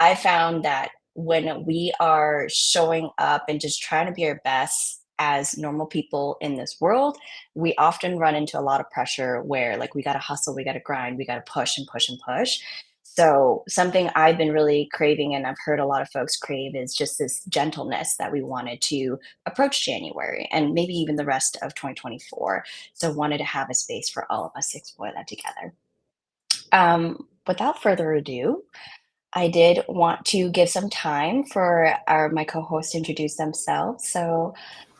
I found that when we are showing up and just trying to be our best as normal people in this world, we often run into a lot of pressure where like we got to hustle, we got to grind, we got to push and push and push. So, something I've been really craving, and I've heard a lot of folks crave, is just this gentleness that we wanted to approach January and maybe even the rest of 2024. So, wanted to have a space for all of us to explore that together. Without further ado, I did want to give some time for my co-hosts to introduce themselves. So,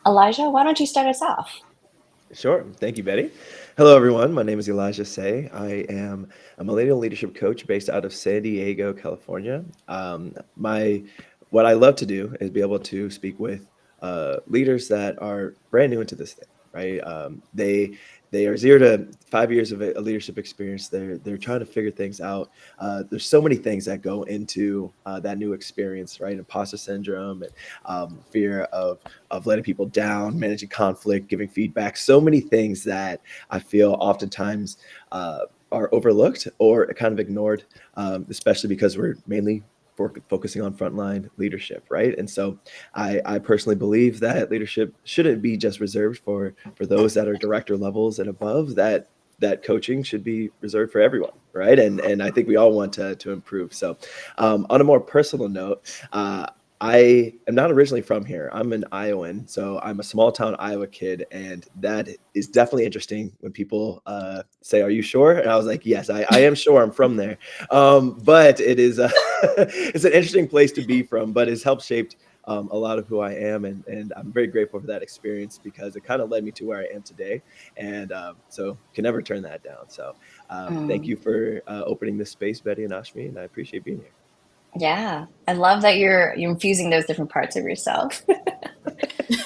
Elijah, why don't you start us off? Sure. Thank you, Betty. Hello, everyone. My name is Elijah Say. I am a millennial leadership coach based out of San Diego, California. What I love to do is be able to speak with leaders that are brand new into this thing, right? They are 0 to 5 years of a leadership experience. They're trying to figure things out. There's so many things that go into that new experience, right? Imposter syndrome and fear of letting people down, managing conflict, giving feedback. So many things that I feel oftentimes are overlooked or kind of ignored, especially because we're mainly focusing on frontline leadership, right? And so I personally believe that leadership shouldn't be just reserved for those that are director levels and above. That coaching should be reserved for everyone, right? And I think we all want to improve. So, on a more personal note, I am not originally from here. I'm an Iowan, so I'm a small town Iowa kid, and that is definitely interesting when people say, "Are you sure?" And I was like, "Yes, I am sure. I'm from there." But it is it's an interesting place to be from, but it's helped shaped a lot of who I am, and I'm very grateful for that experience because it kind of led me to where I am today, and so can never turn that down. So thank Mm, you for opening this space, Betty and Ashmi, and I appreciate being here. yeah, I love that you're infusing those different parts of yourself.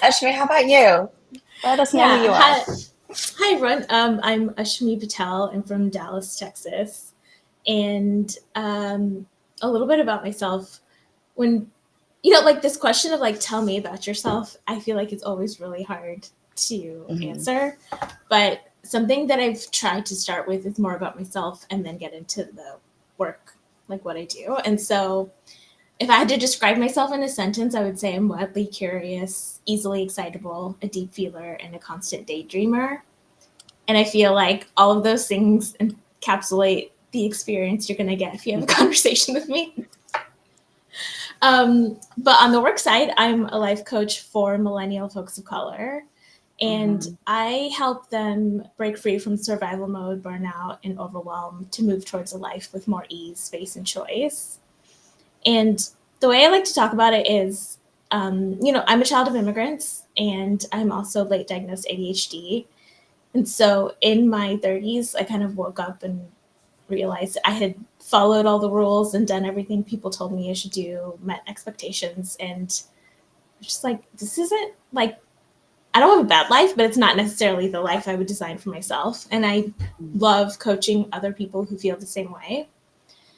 Ashmi, how about you? Let us know who Yeah. you are. Hi, everyone. I'm Ashmi Patel. I'm from Dallas, Texas. And a little bit about myself. When, like this question of like, tell me about yourself, I feel like it's always really hard to Mhm. answer. But something that I've tried to start with is more about myself and then get into the work, like what I do. And so if I had to describe myself in a sentence, I would say I'm wildly curious, easily excitable, a deep feeler, and a constant daydreamer. And I feel like all of those things encapsulate the experience you're going to get if you have a conversation with me. But on the work side, I'm a life coach for millennial folks of color. And Mhm. I help them break free from survival mode, burnout, and overwhelm to move towards a life with more ease, space, and choice. And the way I like to talk about it is, I'm a child of immigrants and I'm also late diagnosed ADHD. And so in my 30s, I kind of woke up and realized I had followed all the rules and done everything people told me I should do, met expectations, and just like, this isn't like, I don't have a bad life, but it's not necessarily the life I would design for myself. And I love coaching other people who feel the same way.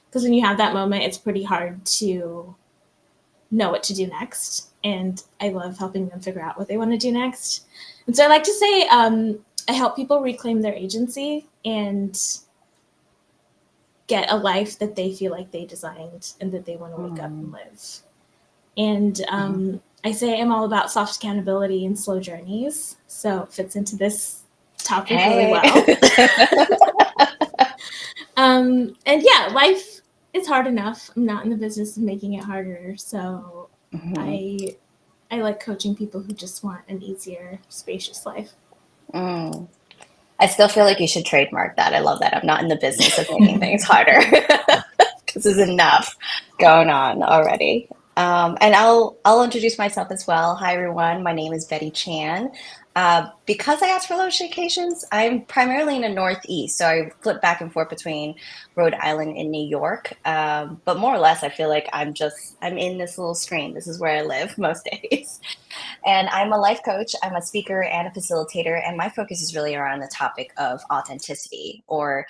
Because when you have that moment, it's pretty hard to know what to do next. And I love helping them figure out what they want to do next. And so I like to say I help people reclaim their agency and get a life that they feel like they designed and that they want to wake up and Mhm. live. And Mhm. I say I'm all about soft accountability and slow journeys. So it fits into this topic really Hey. well. And yeah, life is hard enough. I'm not in the business of making it harder. So Mhm. I I like coaching people who just want an easier, spacious life. Mm. I still feel like you should trademark that. I love that. I'm not in the business of making things harder because there's enough going on already. And I'll introduce myself as well. Hi everyone, my name is Betty Chan. Because I asked for locations, I'm primarily in the Northeast, so I flip back and forth between Rhode Island and New York. But more or less, I feel like I'm in this little screen. This is where I live most days. And I'm a life coach, I'm a speaker and a facilitator, and my focus is really around the topic of authenticity. Or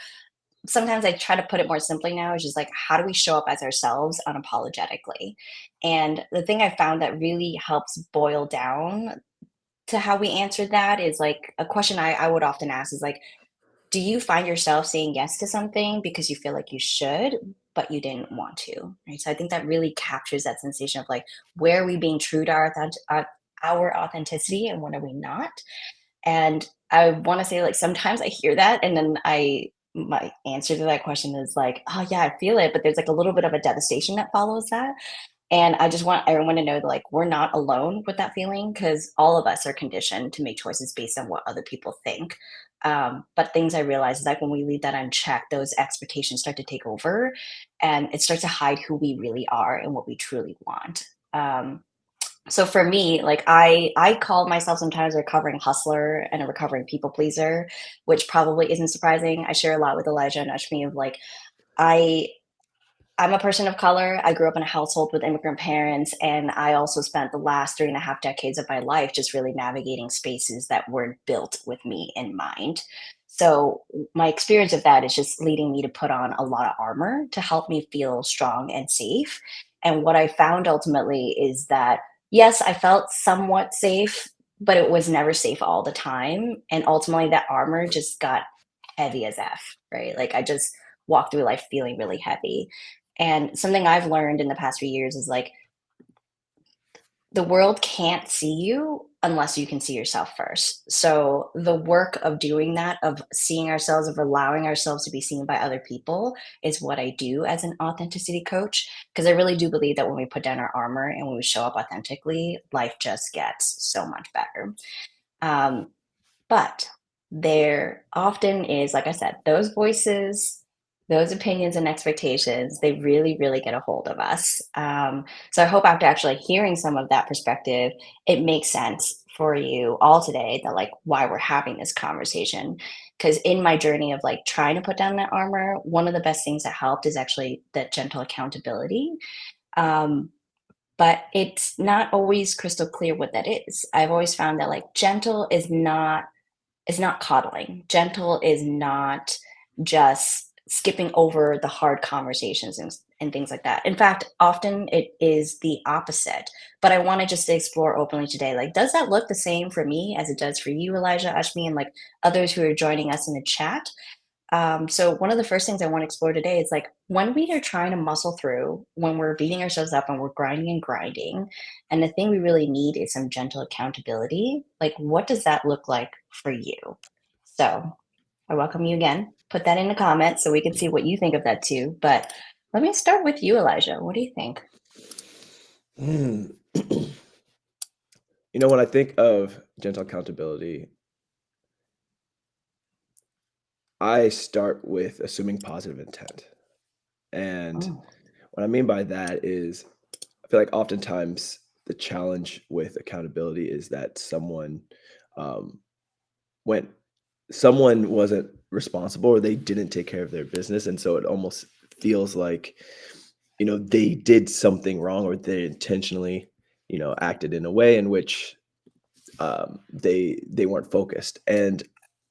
sometimes I try to put it more simply now, is just like, how do we show up as ourselves unapologetically? And the thing I found that really helps boil down to how we answer that is like a question I would often ask is like, do you find yourself saying yes to something because you feel like you should, but you didn't want to, right? So I think that really captures that sensation of like, where are we being true to our authenticity and when are we not? And I want to say, like, sometimes I hear that, and then my answer to that question is like, oh yeah, I feel it, but there's like a little bit of a devastation that follows that. And I just want everyone to know that, like, we're not alone with that feeling because all of us are conditioned to make choices based on what other people think. But things I realize is like when we leave that unchecked, those expectations start to take over and it starts to hide who we really are and what we truly want. So for me, like I call myself sometimes a recovering hustler and a recovering people pleaser, which probably isn't surprising. I share a lot with Elijah and Ashmi of like I I'm a person of color. I grew up in a household with immigrant parents, and I also spent the last 3.5 decades of my life just really navigating spaces that weren't built with me in mind. So, my experience of that is just leading me to put on a lot of armor to help me feel strong and safe. And what I found ultimately is that, yes, I felt somewhat safe, but it was never safe all the time. And ultimately, that armor just got heavy as F, right? Like, I just walked through life feeling really heavy. And something I've learned in the past few years is like the world can't see you unless you can see yourself first. So the work of doing that, of seeing ourselves, of allowing ourselves to be seen by other people is what I do as an authenticity coach. Because I really do believe that when we put down our armor and when we show up authentically, life just gets so much better. Um, but there often is, like I said, those voices, those opinions and expectations, they really, really get a hold of us. So I hope after actually hearing some of that perspective, it makes sense for you all today that like why we're having this conversation. Because in my journey of like trying to put down that armor, one of the best things that helped is actually that gentle accountability. Um, but it's not always crystal clear what that is. I've always found that like gentle is not coddling. Gentle is not just skipping over the hard conversations and things like that. In fact, often it is the opposite. But I want to just explore openly today, like, does that look the same for me as it does for you, Elijah, Ashmi, and like others who are joining us in the chat? So one of the first things I want to explore today is like when we are trying to muscle through, when we're beating ourselves up and we're grinding and grinding, and the thing we really need is some gentle accountability. Like, what does that look like for you? So I welcome you again. Put that in the comments so we can see what you think of that too. But let me start with you, Elijah. What do you think? Mm. When I think of gentle accountability, I start with assuming positive intent. And Oh, what I mean by that is I feel like oftentimes the challenge with accountability is that um, went someone wasn't responsible or they didn't take care of their business. And so it almost feels like, they did something wrong or they intentionally, acted in a way in which they weren't focused.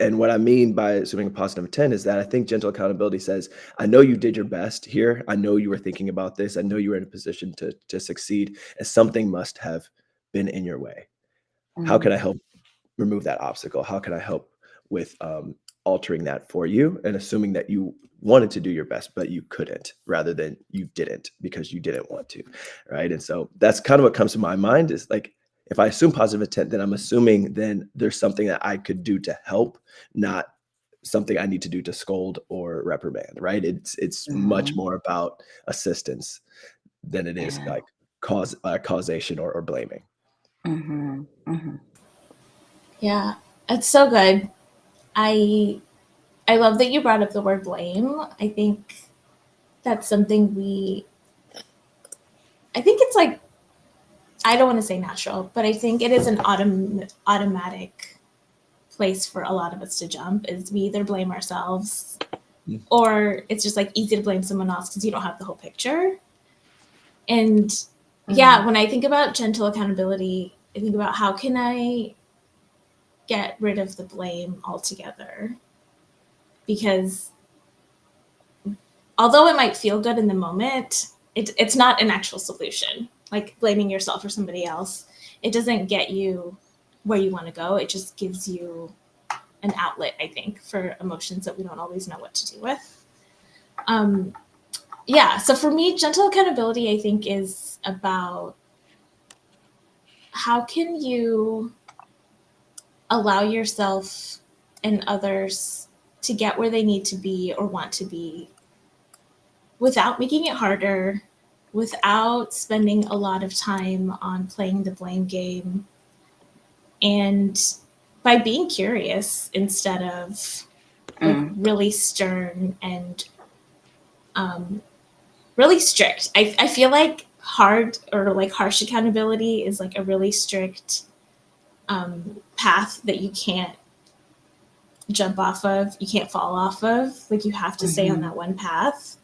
And what I mean by assuming a positive intent is that I think gentle accountability says, I know you did your best here. I know you were thinking about this. I know you were in a position to succeed, and something must have been in your way. How can I mm, help remove that obstacle? How can I help with altering that for you and assuming that you wanted to do your best, but you couldn't, rather than you didn't because you didn't want to, right? And so that's kind of what comes to my mind is like, if I assume positive intent, then I'm assuming then there's something that I could do to help, not something I need to do to scold or reprimand, right? It's much mhm, more about assistance than it is yeah, like causation or blaming. mhm, mhm, Yeah, it's so good. I I love that you brought up the word blame. I think that's something I think it's like, I don't want to say natural, but I think it is an automatic place for a lot of us to jump is we either blame ourselves Mm. or it's just like easy to blame someone else because you don't have the whole picture. And yeah, mhm, when I think about gentle accountability, I think about how can I get rid of the blame altogether? Because although it might feel good in the moment, it's not an actual solution. Like blaming yourself or somebody else, it doesn't get you where you want to go. It just gives you an outlet, I think, for emotions that we don't always know what to do with. Um, yeah, so for me, gentle accountability, I think, is about how can you allow yourself and others to get where they need to be or want to be without making it harder, without spending a lot of time on playing the blame game, and by being curious instead of like Mm. really stern and really strict. I feel like hard or like harsh accountability is like a really strict path that you can't jump off of, you can't fall off of. Like you have to stay on Hmm. that one path.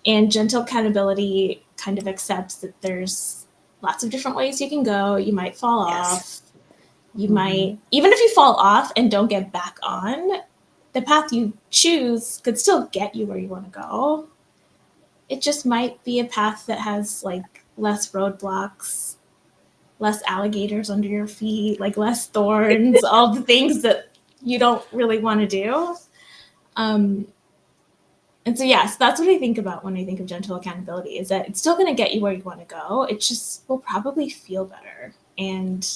And gentle accountability kind of accepts that there's lots of different ways you can go. You might fall Yes. off. You might, even if you fall off and don't get back on, the path you choose could still get you where you want to go. It just might be a path that has like less roadblocks, less alligators under your feet, like less thorns, all the things that you don't really want to do. Um, and so, yes, that's what I think about when I think of gentle accountability is that it's still going to get you where you want to go. It just will probably feel better and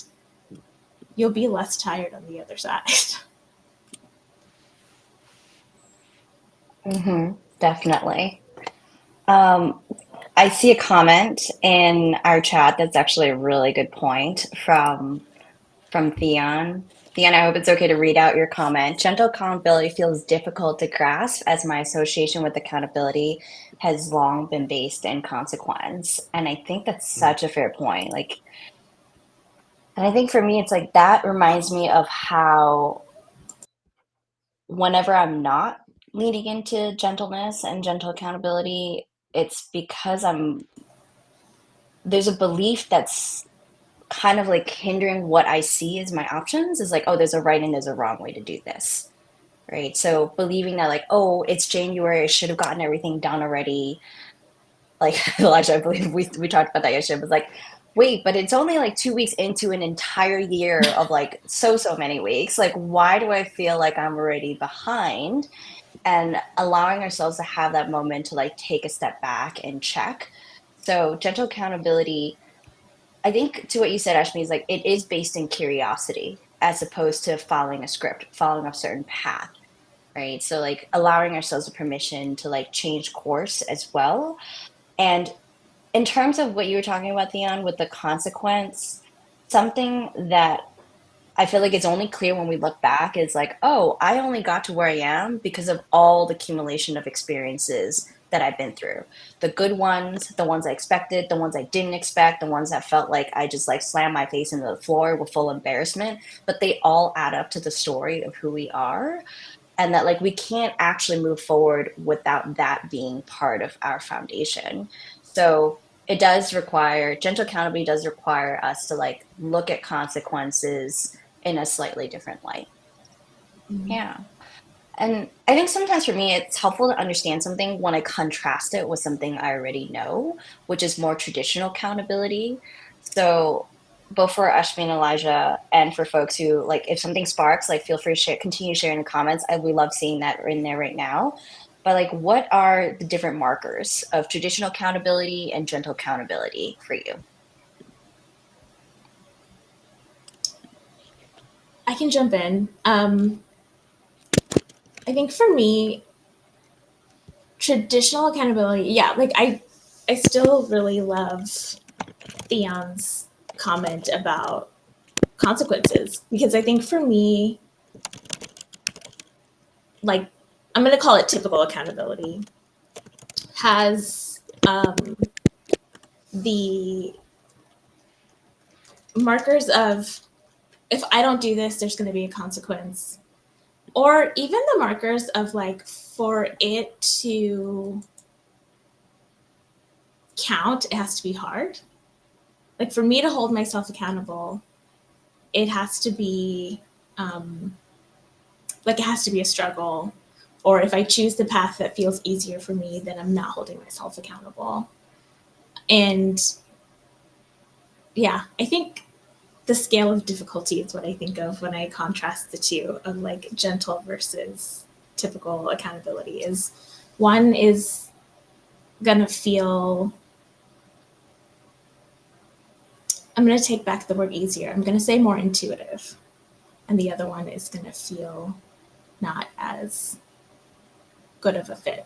you'll be less tired on the other side. Definitely. Um, I see a comment in our chat that's actually a really good point from Theon. Theon, I hope it's okay to read out your comment. Gentle accountability feels difficult to grasp as my association with accountability has long been based in consequence. And I think that's such a fair point. Like, and I think for me, it's like that reminds me of how whenever I'm not leaning into gentleness and gentle accountability, it's because there's a belief that's kind of like hindering what I see as my options is like, oh, there's a right and there's a wrong way to do this. Right. So believing that like, oh, it's January, I should have gotten everything done already. Like Elijah, I believe we talked about that yesterday, was like, wait, but it's only like 2 weeks into an entire year of like so many weeks. Like, why do I feel like I'm already behind? And allowing ourselves to have that moment to like take a step back and check. So gentle accountability, I think to what you said, Ashmi, is like it is based in curiosity as opposed to following a script, following a certain path, right? So like allowing ourselves the permission to like change course as well. And in terms of what you were talking about, Theon, with the consequence, something that I feel like it's only clear when we look back is like, oh, I only got to where I am because of all the accumulation of experiences that I've been through. The good ones, the ones I expected, the ones I didn't expect, the ones that felt like I just like slammed my face into the floor with full embarrassment, but they all add up to the story of who we are. And that like we can't actually move forward without that being part of our foundation. So it does require gentle accountability does require us to like look at consequences in a slightly different light. Yeah. And I think sometimes for me, it's helpful to understand something when I contrast it with something I already know, which is more traditional accountability. So, both for Ashmi and Elijah, and for folks who like, if something sparks, like, feel free to share, continue sharing in the comments. We love seeing that in there right now. But like, what are the different markers of traditional accountability and gentle accountability for you? I can jump in. I think for me, traditional accountability, yeah, like I still really love Theon's comment about consequences because I think for me, like I'm going to call it typical accountability, has the markers of if I don't do this, there's going to be a consequence. Or even the markers of like for it to count, it has to be hard. Like for me to hold myself accountable, it has to be like it has to be a struggle. Or if I choose the path that feels easier for me, then I'm not holding myself accountable. And yeah, I think the scale of difficulty is what I think of when I contrast the two of like gentle versus typical accountability is one is gonna feel, I'm gonna take back the word easier. I'm gonna say more intuitive. And the other one is gonna feel not as good of a fit.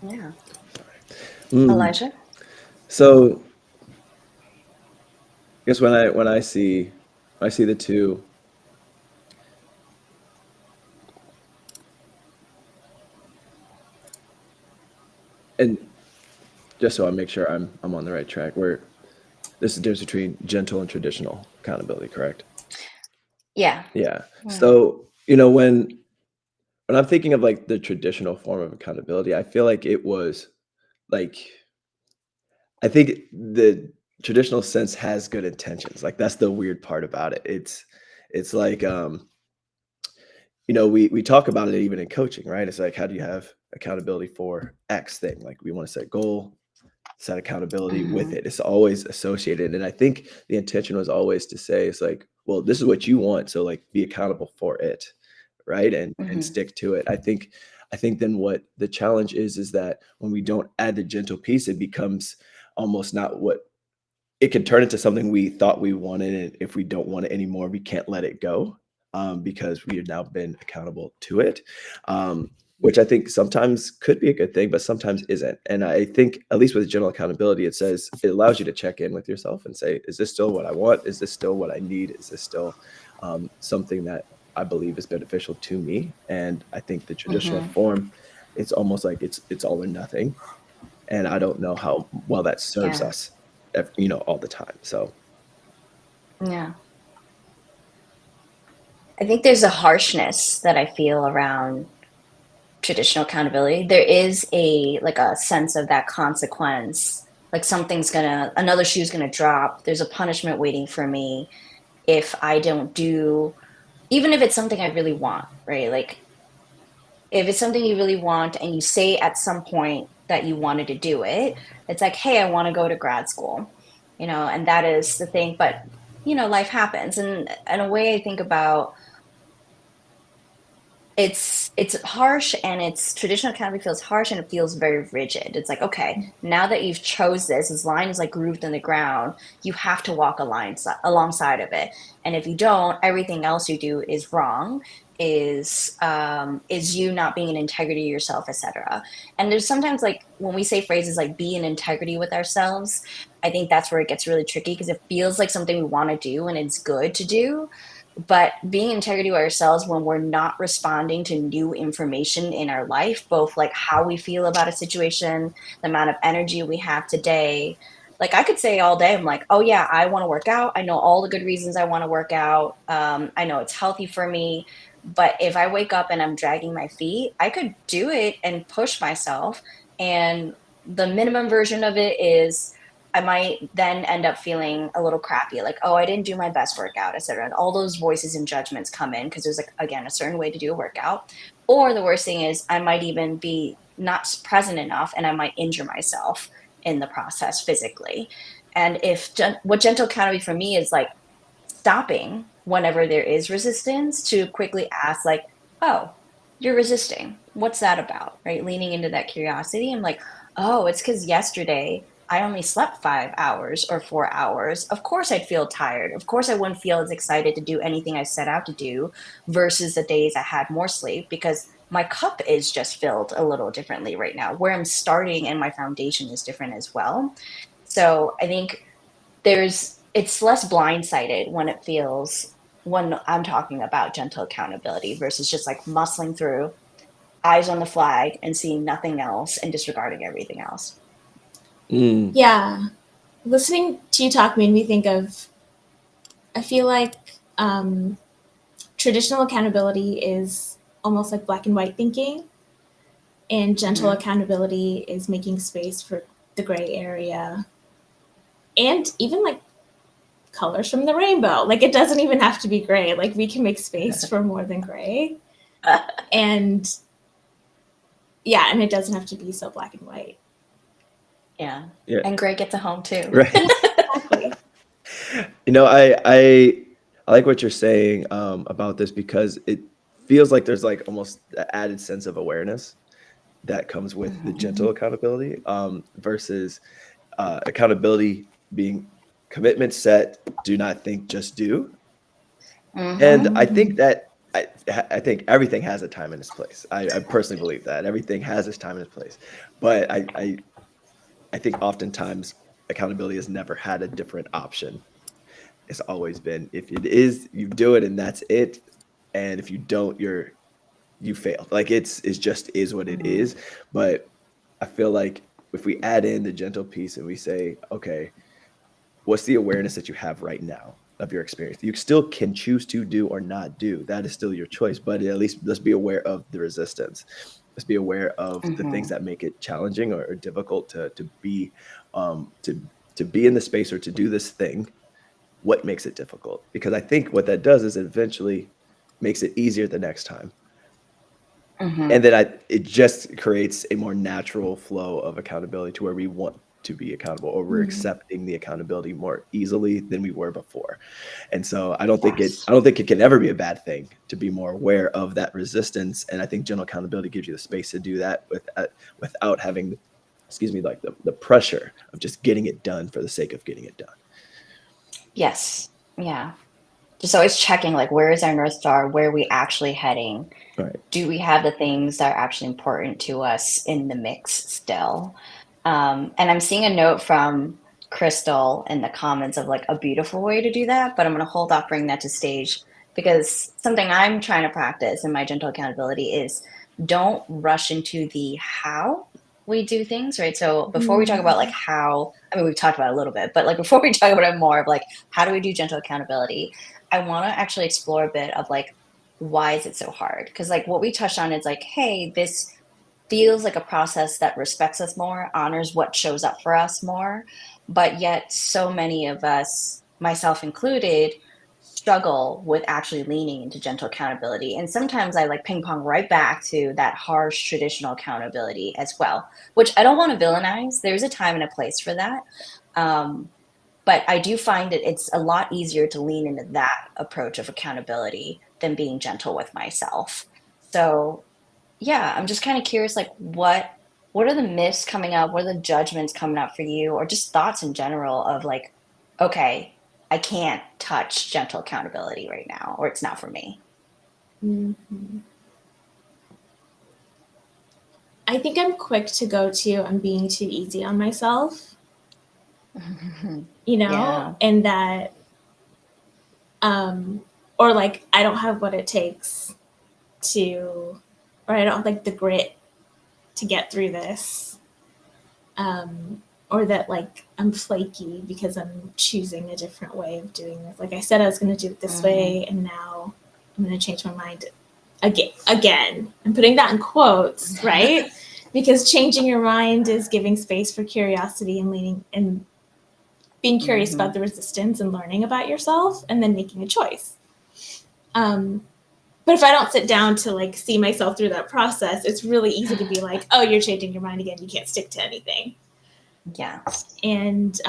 Yeah. Mm. Elijah? So I guess when I see the two, and just so I make sure I'm on the right track, where there's a difference between gentle and traditional accountability, correct? Yeah. Yeah. Yeah. So, when I'm thinking of like the traditional form of accountability, I feel like it was like I think the traditional sense has good intentions. Like that's the weird part about it. It's like we talk about it even in coaching, right? It's like how do you have accountability for X thing? Like we want to set goal, set accountability with it. It's always associated. And I think the intention was always to say, it's like, well, this is what you want. So like be accountable for it. Right. And stick to it. I think then what the challenge is that when we don't add the gentle piece, it becomes almost not what it can turn into something we thought we wanted. And if we don't want it anymore, we can't let it go because we have now been accountable to it. Which I think sometimes could be a good thing, but sometimes isn't. And I think, at least with general accountability, it allows you to check in with yourself and say, is this still what I want? Is this still what I need? Is this still something that I believe is beneficial to me? And I think the traditional form, it's almost like it's all or nothing. And I don't know how well that serves Yeah. us, all the time. So, Yeah. I think there's a harshness that I feel around traditional accountability. There is a sense of that consequence. Like another shoe's gonna drop. There's a punishment waiting for me if I don't do, even if it's something I really want, right? Like if it's something you really want and you say at some point that you wanted to do it, it's like, hey, I want to go to grad school, and that is the thing. But life happens, and in a way, I think about it's harsh, and it's traditional academy feels harsh, and it feels very rigid. It's like, okay, now that you've chose this line is like grooved in the ground, you have to walk alongside of it, and if you don't, everything else you do is wrong, is you not being in integrity of yourself, etc. And there's sometimes, like, when we say phrases like be in integrity with ourselves, I think that's where it gets really tricky, because it feels like something we want to do and it's good to do, but being integrity with ourselves when we're not responding to new information in our life, both like how we feel about a situation, the amount of energy we have today. Like, I could say all day, I'm like, oh yeah, I want to work out, I know all the good reasons I want to work out, I know it's healthy for me, but if I wake up and I'm dragging my feet, I could do it and push myself, and the minimum version of it is I might then end up feeling a little crappy, like, oh, I didn't do my best workout, etc. And all those voices and judgments come in because there's, like, again, a certain way to do a workout. Or the worst thing is I might even be not present enough, and I might injure myself in the process physically. And what gentle accountability for me is like stopping whenever there is resistance to quickly ask, like, oh, you're resisting, what's that about, right? Leaning into that curiosity. I'm like, oh, it's because yesterday I only slept 5 hours or 4 hours. Of course I'd feel tired, of course I wouldn't feel as excited to do anything I set out to do versus the days I had more sleep, because my cup is just filled a little differently right now, where I'm starting, and my foundation is different as well. So I think it's less blindsided when I'm talking about gentle accountability versus just like muscling through, eyes on the flag, and seeing nothing else and disregarding everything else. Yeah. Listening to you talk made me think of, I feel like traditional accountability is almost like black and white thinking, and gentle accountability is making space for the gray area, and even like colors from the rainbow. Like, it doesn't even have to be gray. Like, we can make space for more than gray. And yeah, and it doesn't have to be so black and white. Yeah. Yeah. And Greg gets a home too. Right. Exactly. I like what you're saying about this, because feels like there's like almost an added sense of awareness that comes with the Mhm. gentle accountability, versus accountability being commitment set, do not think, just do. And Mhm. I think Mhm. that I think everything has a time and its place. I personally believe that everything has its time and its place, but I think oftentimes accountability has never had a different option. It's always been, if it is, you do it and that's it, and if you don't, you failed. Like it's just is what it Mhm. is. But I feel like if we add in the gentle piece and we say, okay, what's the awareness that you have right now of your experience? You still can choose to do or not do. That is still your choice, but at least let's be aware of the resistance. Let's be aware of the things Mhm. that make it challenging or difficult to be um to to be in the space or to do this thing. What makes it difficult? Because I think what that does is it eventually makes it easier the next time. And Mhm. then it just creates a more natural flow of accountability to where we want to be accountable, or we're Mm. accepting the accountability more easily than we were before. And so Yes. I don't think it can ever be a bad thing to be more aware of that resistance. And I think gentle accountability gives you the space to do that without having, excuse me, like the pressure of just getting it done for the sake of getting it done. Yes. Yeah. Just always checking like where is our North Star? Where are we actually heading? Right. Do we have the things that are actually important to us in the mix still? And I'm seeing a note from Crystal in the comments of like a beautiful way to do that, but I'm going to hold off bringing that to stage because something I'm trying to practice in my gentle accountability is don't rush into the how we do things, right? So before we talk about like Mm. how, I mean, we've talked about it a little bit, but like before we talk about it more of like how do we do gentle accountability, I want to actually explore a bit of like why is it so hard? Because like what we touched on is like, hey, this feels like a process that respects us more, honors what shows up for us more. But yet, so many of us, myself included, struggle with actually leaning into gentle accountability. And sometimes I like ping pong right back to that harsh traditional accountability as well, which I don't want to villainize. There's a time and a place for that. Um, but I do find it's a lot easier to lean into that approach of accountability than being gentle with myself. So yeah, I'm just kind of curious, like what are the myths coming up? What are the judgments coming up for you, or just thoughts in general of like, okay, I can't touch gentle accountability right now, or it's not for me. Mhm. I think I'm quick to go to I'm being too easy on myself, Yeah. and that, um, or like I don't have what it takes to, or I don't have like the grit to get through this, or that like I'm flaky because I'm choosing a different way of doing this. Like I said, I was going to do it this Hmm. way, and now I'm going to change my mind again. Again, I'm putting that in quotes, right? Because changing your mind is giving space for curiosity and leaning and being curious Hmm. about the resistance and learning about yourself, and then making a choice. Um, but if I don't sit down to like see myself through that process, it's really easy to be like, "Oh, you're changing your mind again. You can't stick to anything." Yes. And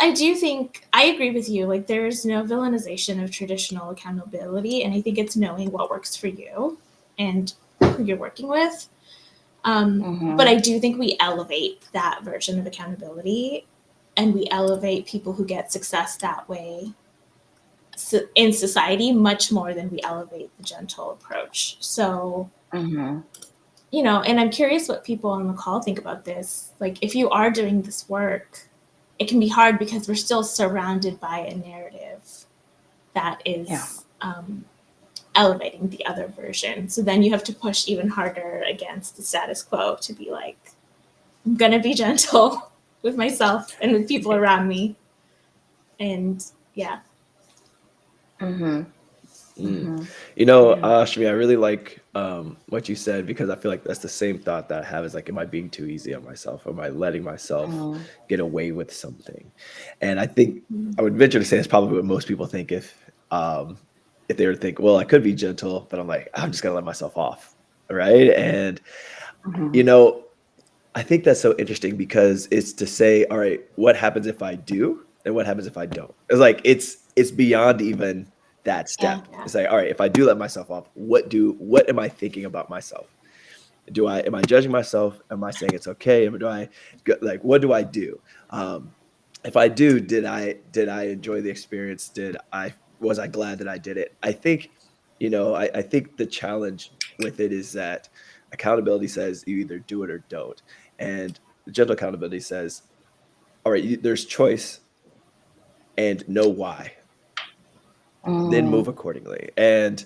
I do think I agree with you. Like, there's no villainization of traditional accountability, and I think it's knowing what works for you and who you're working with. But Hmm. I do think we elevate that version of accountability, and we elevate people who get success that way in society much more than we elevate the gentle approach. So, Hmm. and I'm curious what people on the call think about this. Like, if you are doing this work, it can be hard because we're still surrounded by a narrative that Yeah. is elevating the other version. So then you have to push even harder against the status quo to be like, I'm going to be gentle with myself and with people around me. And yeah. Hmm. Mm. Hmm. Hmm. Shmi, I really like what you said, because I feel like that's the same thought that I have, is like, am I being too easy on myself? Or am I letting myself Hmm. get away with something? And I think I would venture to say that's probably what most people think if they were to think, well, I could be gentle, but I'm like, I'm just gonna let myself off. Right. And Hmm. you know, I think that's so interesting, because it's to say, all right, what happens if I do? And what happens if I don't? It's like it's beyond even that step. Yeah. It's like, all right, if I do let myself off, what am I thinking about myself? Am I judging myself? Am I saying it's okay? What do I do? If I do, did I enjoy the experience? Was I glad that I did it? I think, I think the challenge with it is that accountability says you either do it or don't. And gentle accountability says, all right, there's choice and know why, then move Mm, accordingly. And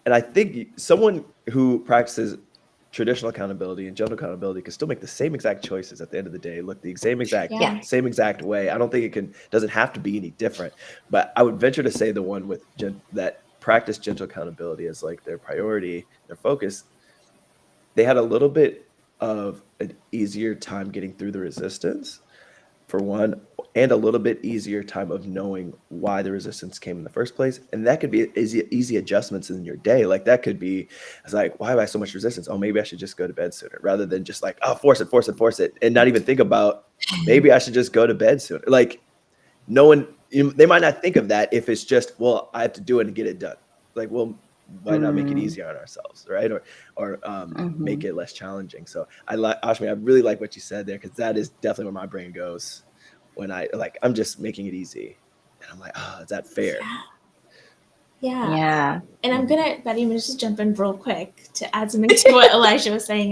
I think someone who practices traditional accountability and gentle accountability can still make the same exact choices at the end of the day, look the yeah. same exact way. I don't think doesn't have to be any different. But I would venture to say the one with that practice gentle accountability as like their priority, their focus, they had a little bit of an easier time getting through the resistance, for one, and a little bit easier time of knowing why the resistance came in the first place. And that could be easy adjustments in your day. Like that could be, it's like, why have I so much resistance? Oh, maybe I should just go to bed sooner, rather than just like, oh, force it, and not even think about maybe I should just go to bed sooner. Like no one, they might not think of that if it's just, well, I have to do it and get it done. Like, well, why not make it Mm, easier on ourselves, right? Or make mhm. it less challenging. So Ashmi, I really like what you said there, because that is definitely where my brain goes when I'm just making it easy, and I'm like, oh, is that fair? Yeah. Yeah. And Betty, I'm gonna just jump in real quick to add something to what Elijah was saying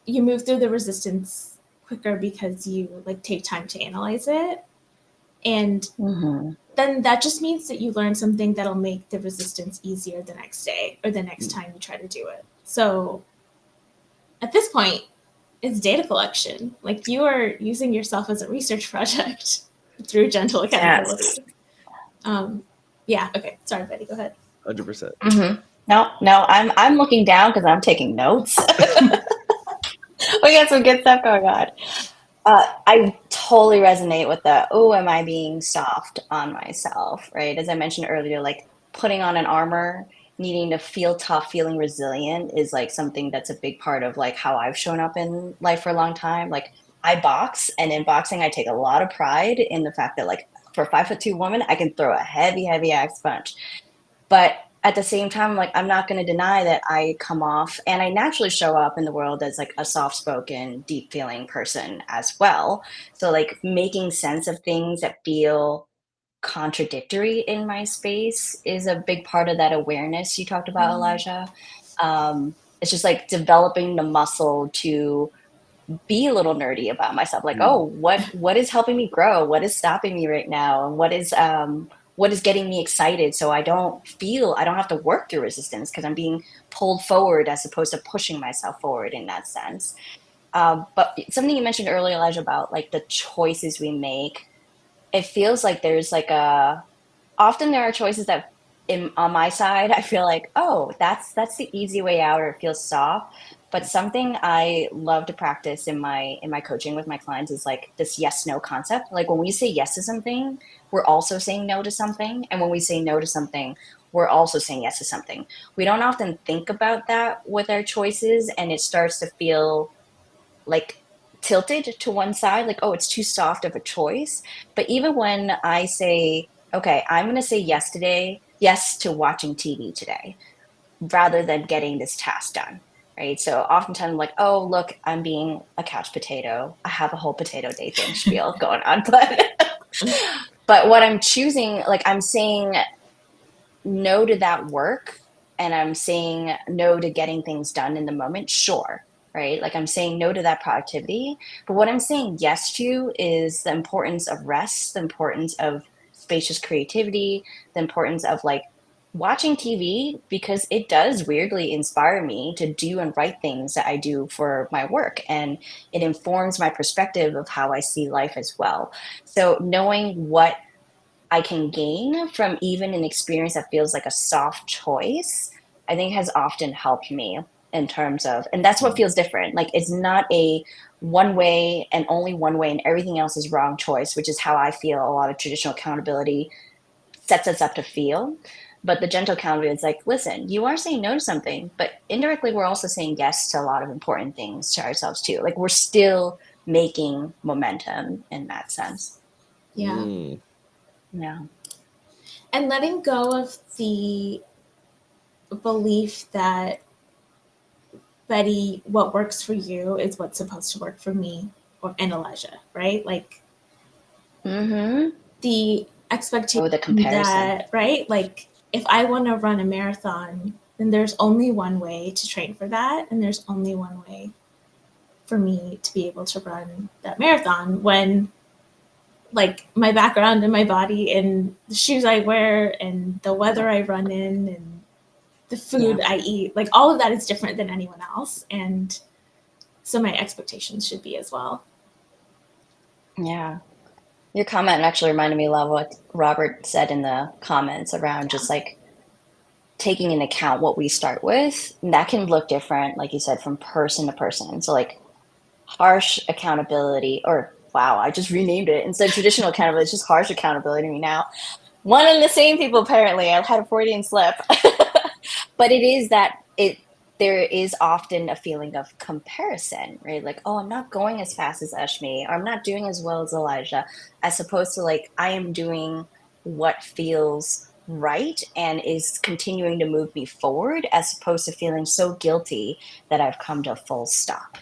you move through the resistance quicker because you like take time to analyze it. And Hmm. then that just means that you learn something that'll make the resistance easier the next day or the next Mm. time you try to do it. So at this point, it's data collection. Like you are using yourself as a research project through gentle Yes. accountability. Um, yeah. Okay. Sorry, Betty. Go ahead. 100%. Hmm. No, I'm looking down because I'm taking notes. We got some good stuff going on. I totally resonate with the, oh, am I being soft on myself, right? As I mentioned earlier, like putting on an armor, needing to feel tough, feeling resilient is like something that's a big part of like how I've shown up in life for a long time. Like I box, and in boxing, I take a lot of pride in the fact that like for a 5'2" woman, I can throw a heavy axe punch. But at the same time, like I'm not going to deny that I come off and I naturally show up in the world as like a soft-spoken, deep-feeling person as well. So like making sense of things that feel contradictory in my space is a big part of that awareness you talked about, Elijah. It's just like developing the muscle to be a little nerdy about myself, like, Mm. oh, what is helping me grow, what is stopping me right now, and what is getting me excited, so I don't have to work through resistance because I'm being pulled forward as opposed to pushing myself forward in that sense. But something you mentioned earlier, Elijah, about like the choices we make, it feels like there's like a often there are choices that on my side I feel like, oh, that's the easy way out, or it feels soft. But something I love to practice in my coaching with my clients is like this yes no concept. Like when we say yes to something, we're also saying no to something, and when we say no to something, we're also saying yes to something. We don't often think about that with our choices, and it starts to feel like tilted to one side, like, oh, it's too soft of a choice. But even when I say, okay, I'm going to say yes today, yes to watching TV today, rather than getting this task done. Right. So oftentimes I'm like, oh, look, I'm being a couch potato. I have a whole potato day thing spiel going on. But what I'm choosing, like I'm saying no to that work, and I'm saying no to getting things done in the moment, sure, right? Like I'm saying no to that productivity. But what I'm saying yes to is the importance of rest, the importance of spacious creativity, the importance of like watching TV, because it does weirdly inspire me to do and write things that I do for my work. And it informs my perspective of how I see life as well. So knowing what I can gain from even an experience that feels like a soft choice, I think has often helped me in terms of, and that's what Mm. feels different. Like it's not a one way and only one way and everything else is wrong choice, which is how I feel a lot of traditional accountability sets us up to feel. But the gentle accountability is like, listen, you are saying no to something, but indirectly we're also saying yes to a lot of important things to ourselves too. Like we're still making momentum in that sense. Yeah. Mm. Yeah. And letting go of the belief that, Betty, what works for you is what's supposed to work for me or and Elijah, right? Like Mm-hmm. the expectation Oh, the comparison. that, right? Like if I want to run a marathon, then there's only one way to train for that, and there's only one way for me to be able to run that marathon when like my background and my body and the shoes I wear and the weather I run in and the food Yeah. I eat, like all of that is different than anyone else. And so my expectations should be as well. Yeah. Your comment actually reminded me a lot of what Robert said in the comments around just like taking into account what we start with. And that can look different, like you said, from person to person. So like harsh accountability, or wow, I just renamed it. Instead of traditional accountability, it's just harsh accountability to me now. One and the same people, apparently. I've had a Freudian slip. But it is that it there is often a feeling of comparison, right? Like, oh, I'm not going as fast as Ashmi, or I'm not doing as well as Elijah, as opposed to like I am doing what feels right and is continuing to move me forward, as opposed to feeling so guilty that I've come to a full stop,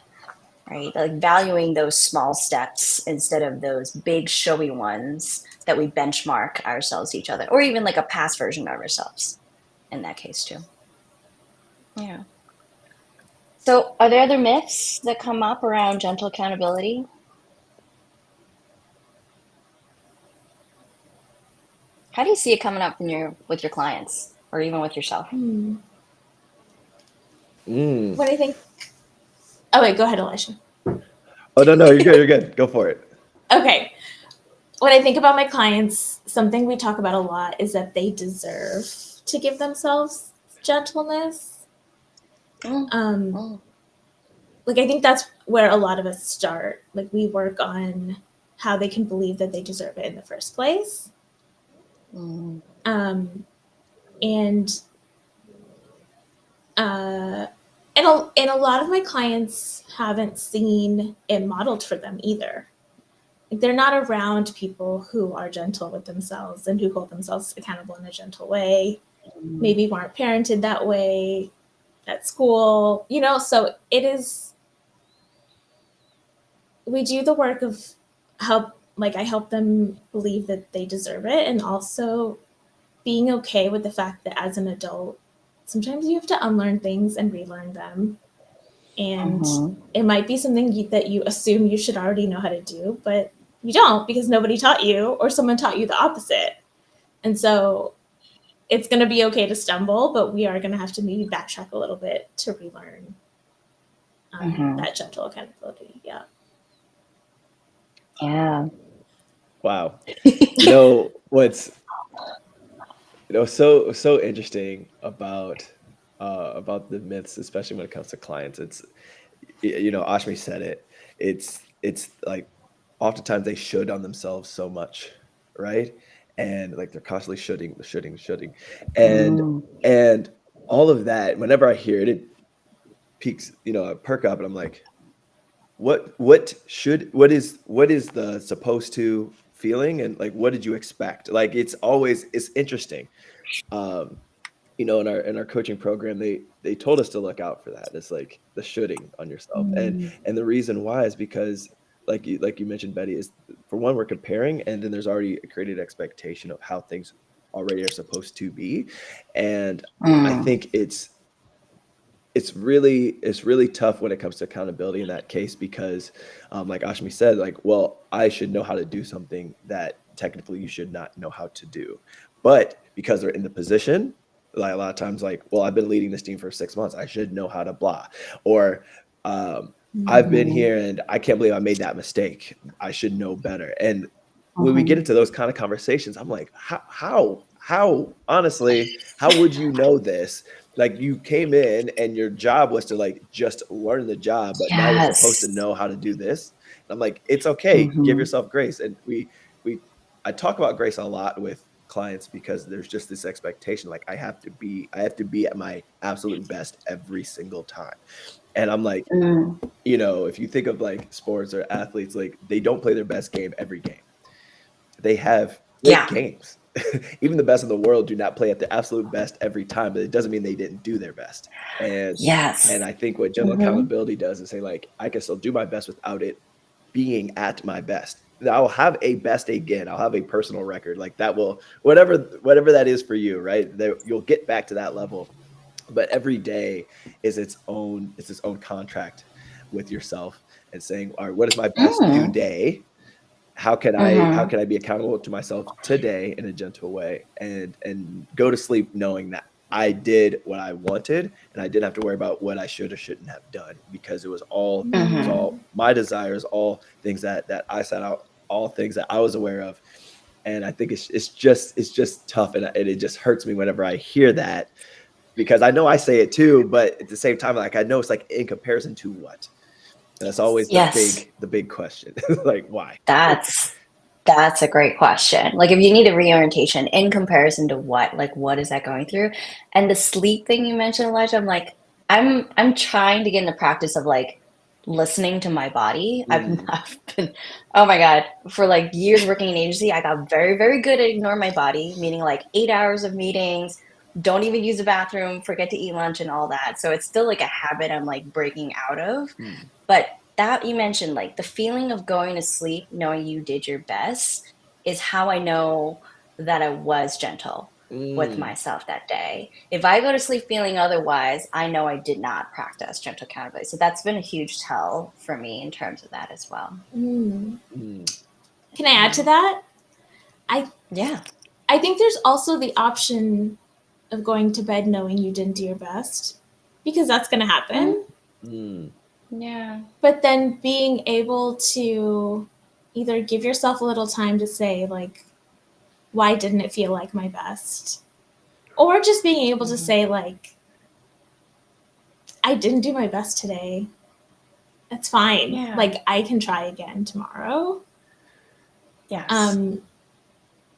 right? Like valuing those small steps instead of those big showy ones that we benchmark ourselves to each other, or even like a past version of ourselves in that case too. Yeah. So are there other myths that come up around gentle accountability? How do you see it coming up in your with your clients or even with yourself? Mm. What I think. Oh wait, go ahead, Elisha. Oh no, you're good. You're good. Go for it. Okay. When I think about my clients, something we talk about a lot is that they deserve to give themselves gentleness. Mm, Um, mm, like I think that's where a lot of us start. Like we work on how they can believe that they deserve it in the first place. mm, Um, and uh, and a lot of my clients haven't seen it modeled for them either. Like they're not around people who are gentle with themselves and who hold themselves accountable in a gentle way. mm. Maybe weren't parented that way at school, so it is, we do the work of I help them believe that they deserve it, and also being okay with the fact that as an adult, sometimes you have to unlearn things and relearn them. And Mhm. it might be something that you assume you should already know how to do, but you don't because nobody taught you or someone taught you the opposite. And so it's going to be okay to stumble, but we are going to have to maybe backtrack a little bit to relearn Mhm. that gentle accountability. Yeah. Yeah. Wow. You know what's so interesting about the myths, especially when it comes to clients. Ashmi said it. It's like oftentimes they should on themselves so much, right? And like they're constantly shoulding, and Mm. and all of that. Whenever I hear it, it peaks. I perk up, and I'm like, what is the supposed to feeling, and like what did you expect? Like it's interesting. Um, in our coaching program, they told us to look out for that. It's like the shoulding on yourself, and Mm. and the reason why is because like you mentioned, Betty, is for one, we're comparing, and then there's already a created expectation of how things already are supposed to be, and I Mm. think it's really tough when it comes to accountability in that case because like Ashmi said, like, well, I should know how to do something that technically you should not know how to do, but because they're in the position, like a lot of times, like, well, I've been leading this team for 6 months, I should know how to blah, or um, I've been Mhm. here and I can't believe I made that mistake, I should know better. And when we get Mhm. into those kind of conversations, I'm like, how honestly, how would you know this? Like, you came in and your job was to like just learn the job, but now you're supposed to Yes. know how to do this. And I'm like, it's okay, give Mhm. yourself grace. And we I talk about grace a lot with clients because there's just this expectation, like I have to be at my absolute best every single time. And I'm like, Mm. if you think of like sports or athletes, like they don't play their best game every game. They have great Yeah. games. even the best in the world do not play at the absolute best every time, but it doesn't mean they didn't do their best. And Yes. I think what gentle accountability does is say, like, I can still do my best without it being at my best. I'll have a best again. I'll have a personal record like that will whatever that is for you, right? You'll get back to that level. But every day is its own contract with yourself and saying, all right, what is my best Mm. today? How can I be accountable to myself today in a gentle way and go to sleep knowing that I did what I wanted and I didn't have to worry about what I should or shouldn't have done because it was Mm-hmm. all my desires, all things that I set out, all things that I was aware of. And I think it's just tough and it just hurts me whenever I hear that because I know I say it too, but at the same time, like I know it's like in comparison to what? And that's always Yes. the big question. Like why? That's that's a great question. Like if you need a reorientation in comparison to what, like what is that going through? And the sleep thing you mentioned, Elijah, I'm like, I'm trying to get in the practice of like listening to my body. Mm, I've been, oh my God, for like years working in agency, I got very, very good at ignoring my body, meaning like 8 hours of meetings, don't even use the bathroom, forget to eat lunch and all that. So it's still like a habit I'm like breaking out of. mm, But that you mentioned, like the feeling of going to sleep knowing you did your best is how I know that I was gentle with mm. myself that day. If I go to sleep feeling otherwise, I know I did not practice gentle accountability. So that's been a huge tell for me in terms of that as well. Mm. Mm, Can I add to Yeah. that? I Yeah. I think there's also the option of going to bed knowing you didn't do your best because that's going to Mm, happen. mm, yeah. But then being able to either give yourself a little time to say, like, why didn't it feel like my best? Or just being able to Hmm. say, like, I didn't do my best today. That's fine. Yeah. Like, I can try again tomorrow. Yes. Um,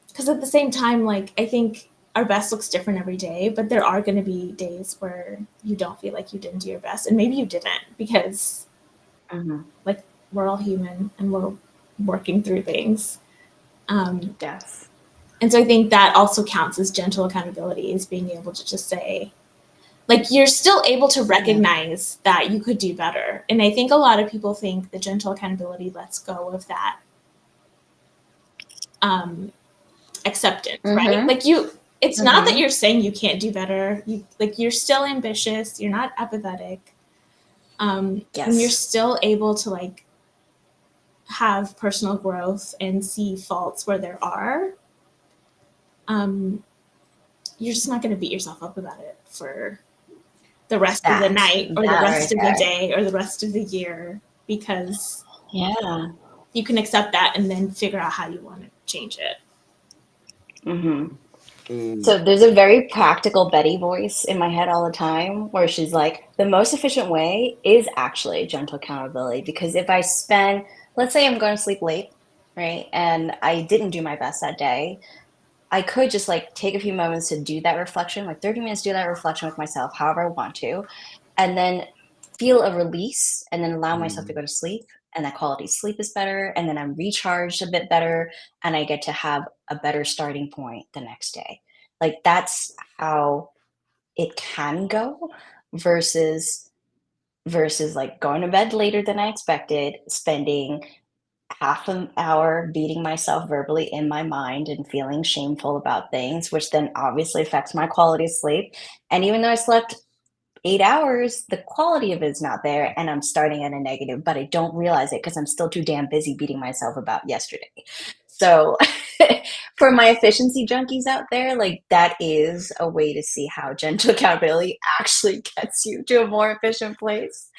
because at the same time, like, I think our best looks different every day, but there are going to be days where you don't feel like you didn't do your best. And maybe you didn't because, Hmm. like, we're all human and we're working through things. Um, Yes. and so I think that also counts as gentle accountability, is being able to just say, like, you're still able to Yeah. recognize that you could do better. And I think a lot of people think the gentle accountability lets go of that um, acceptance, right? Hmm. Like, it's not that Hmm. you're saying you can't do better. You're still ambitious. You're not apathetic. And you're Yes. still able to, like, have personal growth and see faults where there are. Um, you're just not going to beat yourself up about it for the rest of the night or the That right rest of the there. day or the rest of the year, because Yeah. you can accept that and then figure out how you want to change it. Hmm. mm, So there's a very practical Betty voice in my head all the time where she's like, the most efficient way is actually gentle accountability. Because if I spend, let's say I'm going to sleep late, right? And I didn't do my best that day, I could just like take a few moments to do that reflection, like 30 minutes, do that reflection with myself, however I want to, and then feel a release and then allow myself to mm, go to sleep. And that quality sleep is better. And then I'm recharged a bit better. And I get to have a better starting point the next day. Like that's how it can go versus like going to bed later than I expected, spending half an hour beating myself verbally in my mind and feeling shameful about things, which then obviously affects my quality of sleep. And even though I slept 8 hours, the quality of it is not there. And I'm starting at a negative, but I don't realize it because I'm still too damn busy beating myself about yesterday. So, for my efficiency junkies out there, like that is a way to see how gentle accountability actually gets you to a more efficient place.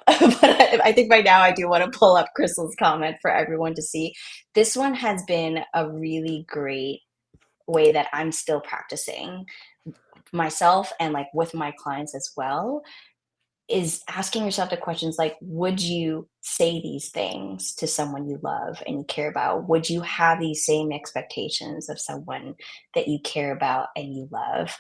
But I think by now I do want to pull up Crystal's comment for everyone to see. This one has been a really great way that I'm still practicing myself and like with my clients as well is asking yourself the questions like, would you say these things to someone you love and you care about? Would you have these same expectations of someone that you care about and you love?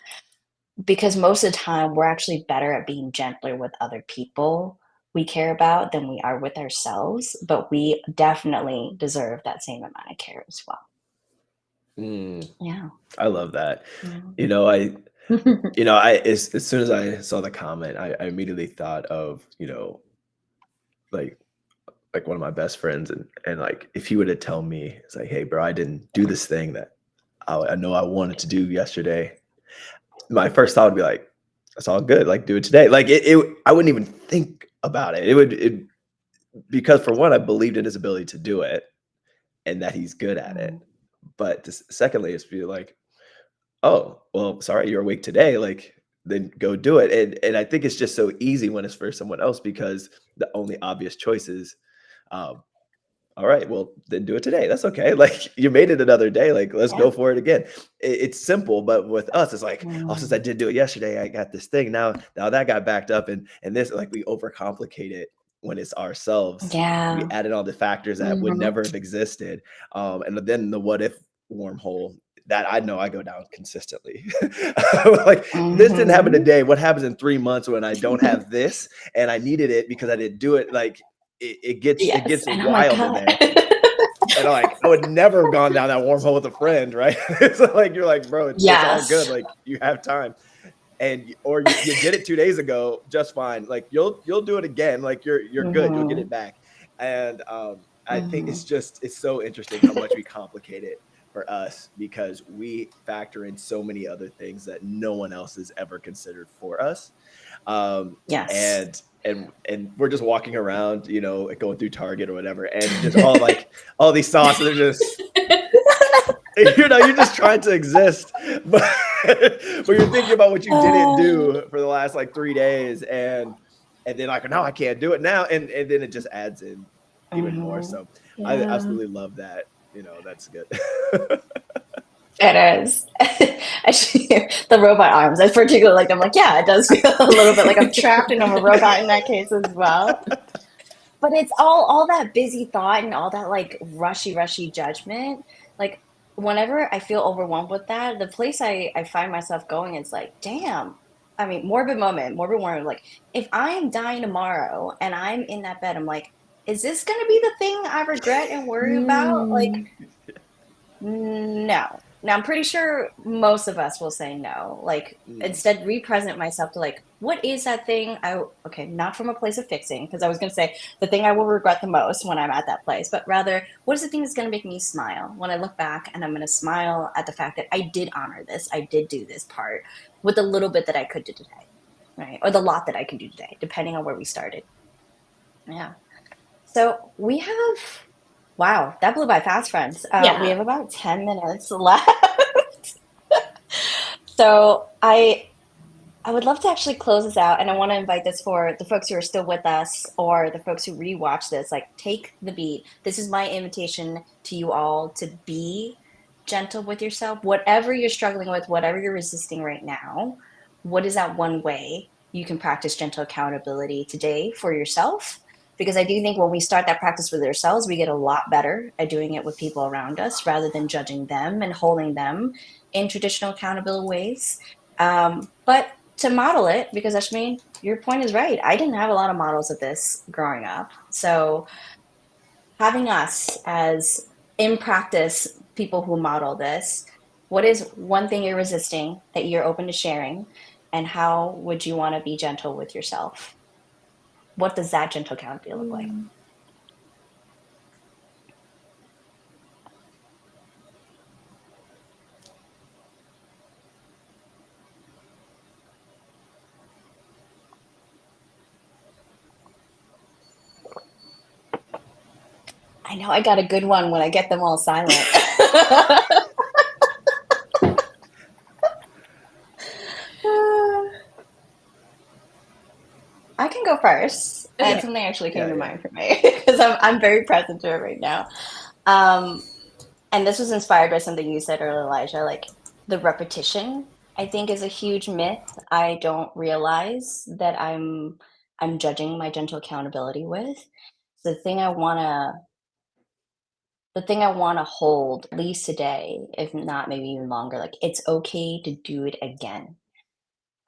Because most of the time we're actually better at being gentler with other people we care about than we are with ourselves, but we definitely deserve that same amount of care as well. Mm, Yeah. I love that. Yeah. You know, I as soon as I saw the comment, I immediately thought of, like one of my best friends, and like if he were to tell me, it's like, hey, bro, I didn't do this thing that I know I wanted to do yesterday. My first thought would be like, that's all good. Like, do it today. Like, I wouldn't even think about it. Because for one, I believed in his ability to do it and that he's good at Mm, it. But secondly, it's be like, oh, well, sorry, you're awake today. Like, then go do it. And I think it's just so easy when it's for someone else because the only obvious choice is, um, all right, well, then do it today. That's okay. Like you made it another day. Like let's yeah. go for it again. It's simple, but with us, it's like, oh, since I Mm, did do it yesterday, I got this thing. Now that got backed up, and this like we overcomplicate it when it's ourselves. We yeah. added all the factors that would Hmm. never have existed. And then the what if wormhole that I know I go down consistently. Like this didn't happen Hmm. today. What happens in 3 months when I don't have this and I needed it because I didn't do it? Like it Yes. gets And oh my wild in God. there. And I would never have gone down that wormhole with a friend, right? It's like you're like, bro, it's all good. Yes. Like you have time, and or you did it 2 days ago, just fine. Like you'll do it again. Like you're good. You'll get Hmm. it back. And I think Hmm. it's so interesting how much we complicate it for us because we factor in so many other things that no one else has ever considered for us. Um, Yes. and we're just walking around, like, going through Target or whatever, and just all these sauces are just you're just trying to exist, but but you're thinking about what you didn't Oh. do for the last like 3 days, and then like no, I can't do it now, and then it just adds in even more. Hmm. So I Yeah. absolutely love that. That's good. It is. Actually, the robot arms. I particularly like them. Like, yeah, it does feel a little bit like I'm trapped and I'm a robot in that case as well. But it's all that busy thought and all that like rushy judgment. Like whenever I feel overwhelmed with that, the place I find myself going is like, damn. I mean, morbid moment. Like, if I'm dying tomorrow and I'm in that bed, I'm like, is this gonna be the thing I regret and worry about? Like, Mm, no. Now, I'm pretty sure most of us will say no. Like, Mm, instead, represent myself to like, what is that thing? Okay, not from a place of fixing, because I was going to say the thing I will regret the most when I'm at that place, but rather, what is the thing that's going to make me smile when I look back and I'm going to smile at the fact that I did honor this, I did do this part with the little bit that I could do today, right? Or the lot that I can do today, depending on where we started. Yeah. So we have, wow, that blew by fast, friends. We yeah. have about 10 minutes left. So I would love to actually close this out, and I want to invite this for the folks who are still with us or the folks who rewatch this. Like, take the beat. This is my invitation to you all to be gentle with yourself. Whatever you're struggling with, whatever you're resisting right now, what is that one way you can practice gentle accountability today for yourself? Because I do think when we start that practice with ourselves, we get a lot better at doing it with people around us rather than judging them and holding them in traditional accountability ways. But to model it, because Ashmi, your point is right. I didn't have a lot of models of this growing up. So having us as in practice people who model this, what is one thing you're resisting that you're open to sharing? And how would you want to be gentle with yourself? What does that gentle accountability look like? Mm. I know I got a good one when I get them all silent. I can go first. And Okay. something actually came yeah, to yeah. mind for me because I'm very present to it right now. Um, and this was inspired by something you said earlier, Elijah, like the repetition, I think is a huge myth. I don't realize that I'm judging my gentle accountability with. So the thing I want to hold at least today, if not maybe even longer, like it's okay to do it again.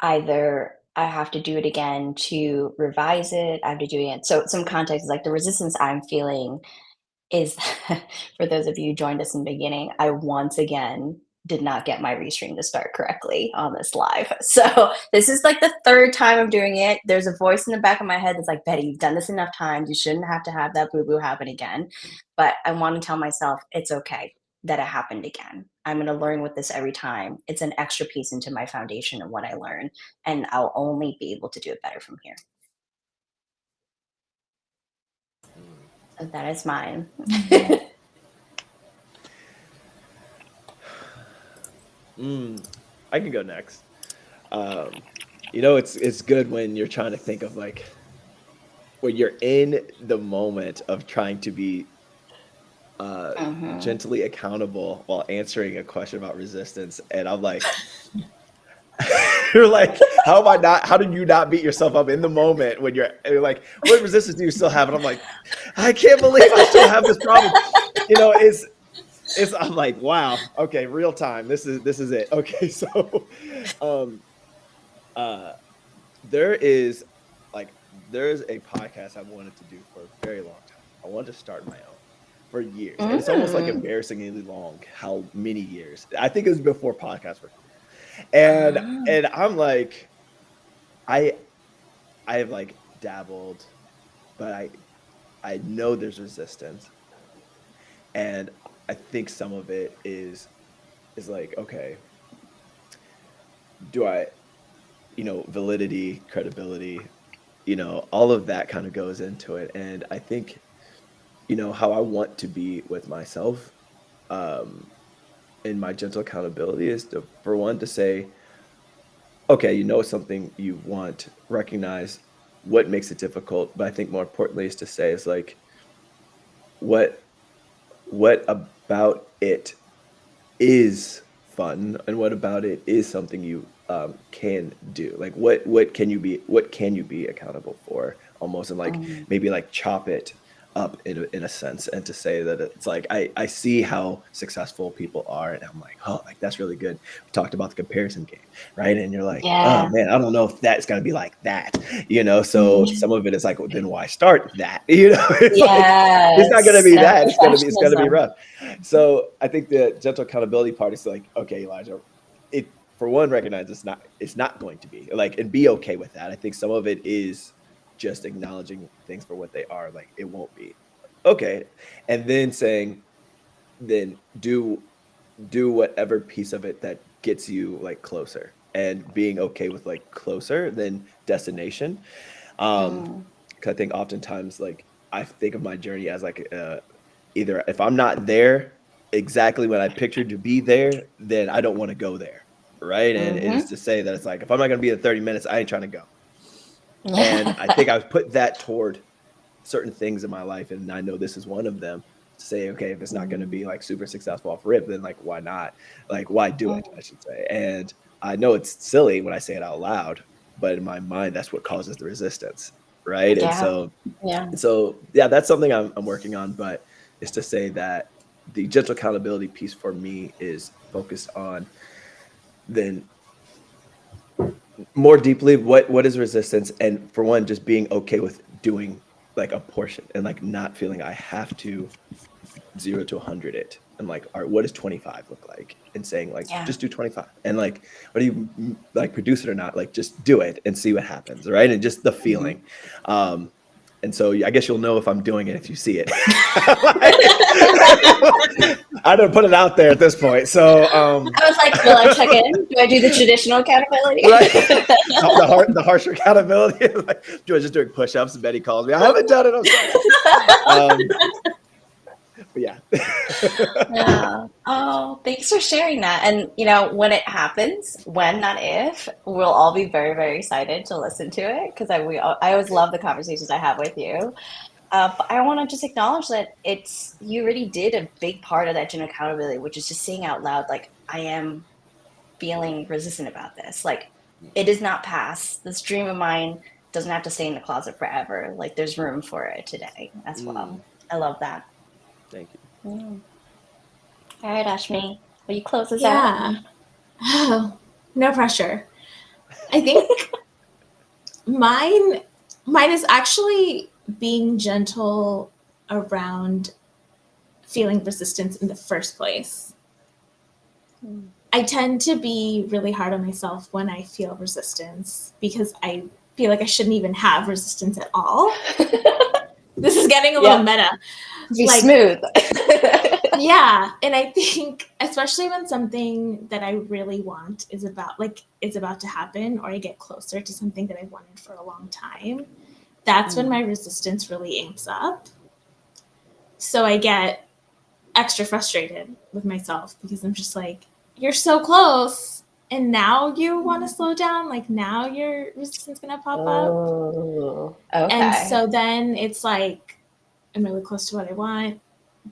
Either I have to do it again to revise it, I have to do it. So some context is like the resistance I'm feeling is for those of you who joined us in the beginning, I once again did not get my restream to start correctly on this live. So this is like the third time I'm doing it. There's a voice in the back of my head that's like, Betty, you've done this enough times. You shouldn't have to have that boo-boo happen again. But I want to tell myself it's okay that it happened again. I'm going to learn with this every time. It's an extra piece into my foundation of what I learn, and I'll only be able to do it better from here. So that is mine. I can go next. It's good when you're trying to think of like when you're in the moment of trying to be gently accountable while answering a question about resistance, and I'm like, you're like, how did you not beat yourself up in the moment when you're like, what resistance do you still have? And I'm like, I can't believe I still have this problem. I'm like, wow, okay, real time. This is it. Okay, so there's a podcast I've wanted to do for a very long time. I wanted to start my own for years. And it's almost like embarrassingly long how many years. I think it was before podcasts were cool. And I'm like, I have like dabbled, but I know there's resistance. And I think some of it is like, okay, do I, validity, credibility, all of that kind of goes into it. And I think, how I want to be with myself in my gentle accountability is for one to say, okay, something you want, recognize what makes it difficult. But I think more importantly is to say is like, what about it is fun, and what about it is something you can do? Like what can you be accountable for, almost, and like maybe like chop it up in a sense, and to say that it's like I see how successful people are, and I'm like, oh, like that's really good. We talked about the comparison game, right? And you're like, oh man, I don't know if that's gonna be like that, so some of it is like, well, then why start that? It's like, it's not gonna be that, it's gonna be rough. So I think the gentle accountability part is like, okay, Elijah, it, for one, recognize it's not going to be like, and be okay with that. I think some of it is just acknowledging things for what they are, like it won't be okay, and then saying, then do whatever piece of it that gets you like closer, and being okay with like closer than destination. Because I think oftentimes, like, I think of my journey as like either if I'm not there exactly when I pictured to be there, then I don't want to go there, right? And it is to say that it's like, if I'm not going to be in 30 minutes, I ain't trying to go. And I think I've put that toward certain things in my life, and I know this is one of them, to say, okay, if it's not going to be like super successful off rip, then like, why not? Like, why do it, I should say. And I know it's silly when I say it out loud, but in my mind, that's what causes the resistance, right? And so that's something I'm working on, but it's to say that the gentle accountability piece for me is focused on then more deeply what is resistance, and for one, just being okay with doing like a portion, and like not feeling I have to 0 to 100 it, and like, all right, what does 25 look like, and saying like, just do 25, and like, what do you like, produce it or not, like just do it and see what happens, right? And just the feeling. And so I guess you'll know if I'm doing it if you see it. I don't put it out there at this point. So I was like, will I check in? Do I do the traditional accountability? Right. The harsher accountability. Like, do I just doing push-ups and Betty calls me? I haven't done it. I'm sorry. But yeah. Yeah. Oh, thanks for sharing that. And when it happens, when, not if, we'll all be very, very excited to listen to it, because I always love the conversations I have with you. But I want to just acknowledge that you already did a big part of that gym accountability, which is just saying out loud, like, I am feeling resistant about this. Like, it does not pass. This dream of mine doesn't have to stay in the closet forever. Like, there's room for it today as well. I love that. Thank you. All right, Ashmi, will you close us out? Oh, no pressure. I think mine is actually being gentle around feeling resistance in the first place. I tend to be really hard on myself when I feel resistance because I feel like I shouldn't even have resistance at all. This is getting a little meta. Be smooth. Yeah. And I think, especially when something that I really want is about to happen, or I get closer to something that I wanted for a long time, that's when my resistance really amps up. So I get extra frustrated with myself because I'm just like, you're so close, and now you want to slow down? Like, now your resistance going to pop up? Okay. And so then it's like, I'm really close to what I want.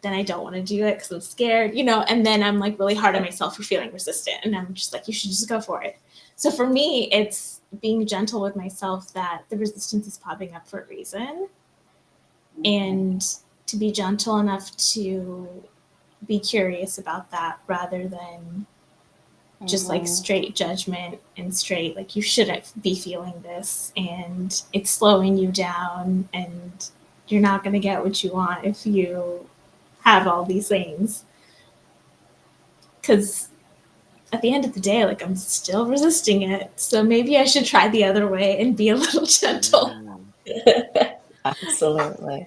Then I don't want to do it because I'm scared, and then I'm like really hard on myself for feeling resistant. And I'm just like, you should just go for it. So for me, it's being gentle with myself that the resistance is popping up for a reason. And to be gentle enough to be curious about that rather than just like straight judgment and straight, like, you shouldn't be feeling this and it's slowing you down and you're not going to get what you want if you have all these things. Because at the end of the day, like, I'm still resisting it. So maybe I should try the other way and be a little gentle. Absolutely.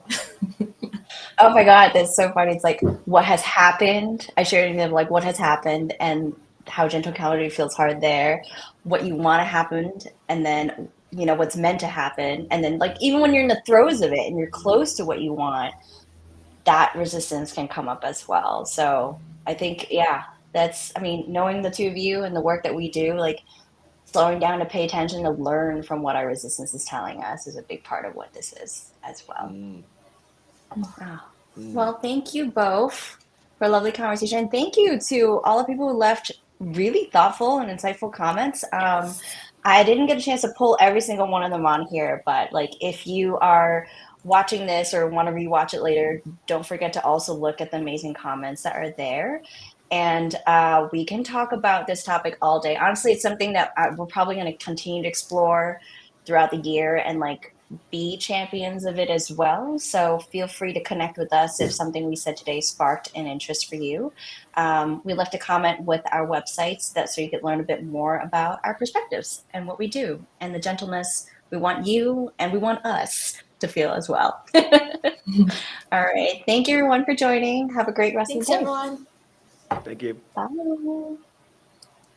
Oh my God, that's so funny. It's like what has happened. I shared with them like what has happened and how gentle calorie feels hard there, what you want to happen, and then what's meant to happen. And then like even when you're in the throes of it and you're close to what you want, that resistance can come up as well. So I think, knowing the two of you and the work that we do, like slowing down to pay attention to learn from what our resistance is telling us is a big part of what this is as well. Well, thank you both for a lovely conversation. And thank you to all the people who left really thoughtful and insightful comments. I didn't get a chance to pull every single one of them on here, but like if you are watching this or want to rewatch it later, don't forget to also look at the amazing comments that are there. And we can talk about this topic all day. Honestly, it's something that we're probably going to continue to explore throughout the year and like be champions of it as well. So feel free to connect with us if something we said today sparked an interest for you. We left a comment with our websites so you could learn a bit more about our perspectives and what we do and the gentleness we want you and we want us to feel as well. All right. Thank you everyone for joining. Have a great rest Thanks, of the day. everyone. Thank you. Bye.